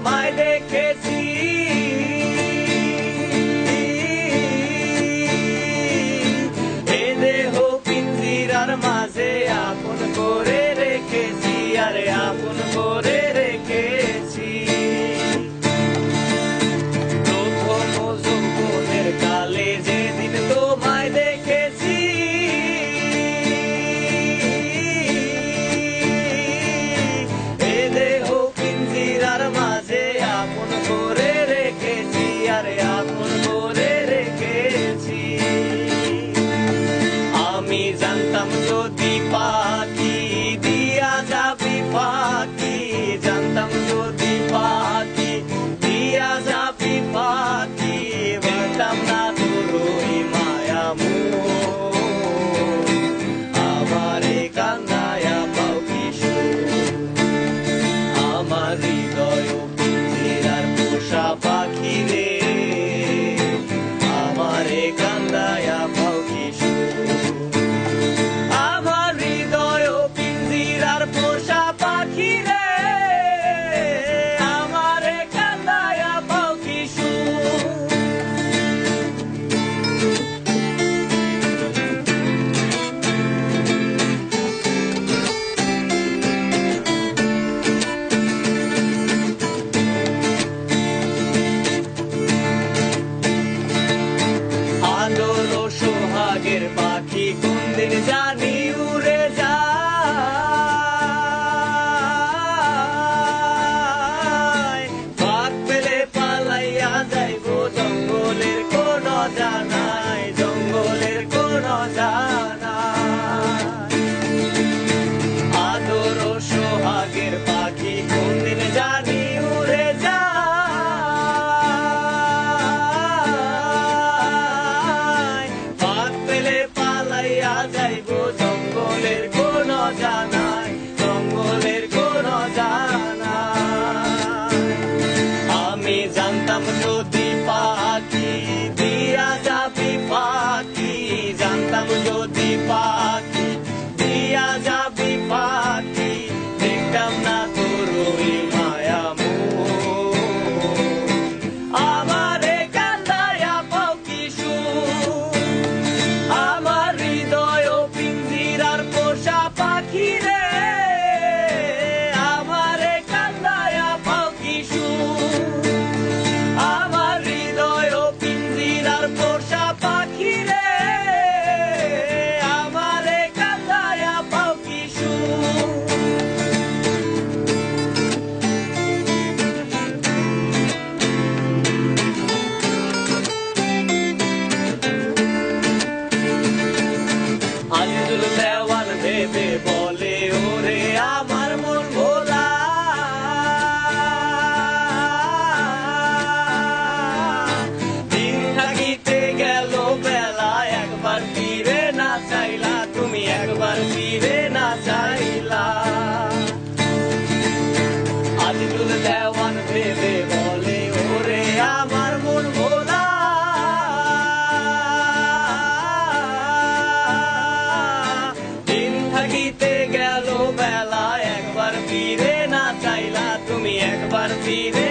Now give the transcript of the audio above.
তোমায় দেখেছি, এ দেহ পিঞ্জিরার মাঝে আপন করে রেখেছি, আরে আপন করে রেখেছি। প্রথম যৌবনের কালে যেদিন তোমায় দেখেছি, এ দেহ পিঞ্জিরার মাঝে আপন করে রেখেছি, আরে আপন করে রেখেছি। আমি জানতাম যদি পাখি দিয়া যাবি ফাঁকি, জানতাম যদি পাখি দিয়া যাবি ফাঁকি, বলতাম না তোর ওই মায়া মোহ, আমারে কান্দায়া পাও কিশোর। আমার হৃদয় পিঞ্জিরার পোষা পাখি রে, আমারে কান্দায়া পাও কিশোর। আমার হৃদয় পিঞ্জিরার পোষা পাখি রে, আমারে কান্দায়া পাও কিশোর। আদর ও সোহাগের পাখি কোনদিন জানি উড়ে যায়, ফাঁক পেলে পালাইয়া যাইব জঙ্গলের কোন জানাই, জঙ্গলের কোন জানাই। আদর ও সোহাগের পাখি কোনদিন জানি উড়ে যায়, ফাঁক পেলে পালাইয়া যাইব জঙ্গলের কোন জানাই, জঙ্গলের কোন জানাই। আমি জানতাম যদি পাখি দিয়া যাবি ফাঁকি, জানতাম যদি পাখি দিয়া যাবি ফাঁকি, দেখতাম না তোর ওই মায়া মোহ, আমারে কান্দায়া পাও কিশোর। আমার হৃদয় পিঞ্জিরার পোষা পাখি রে, আমারে কান্দায়া পাও কিশোর। আমার হৃদয় পিঞ্জিরার পোষা পাখি রে, আমারে কান্দায়া পাও কিশোর। আজিজুল দেওয়ান ভেবে বলে ওরে আমার মন ভোলা, দিন থাকিতে গেল বেলা, একবার ফিরে না চাইলা তুমি, একবার ফিরে না চাইলা। আজিজুল দেওয়ান ভেবে বলে ওরে আমার মন ভোলা, দিন থাকিতে গেল বেলা, একবার ফিরে না চাইলা তুমি, একবার ফিরে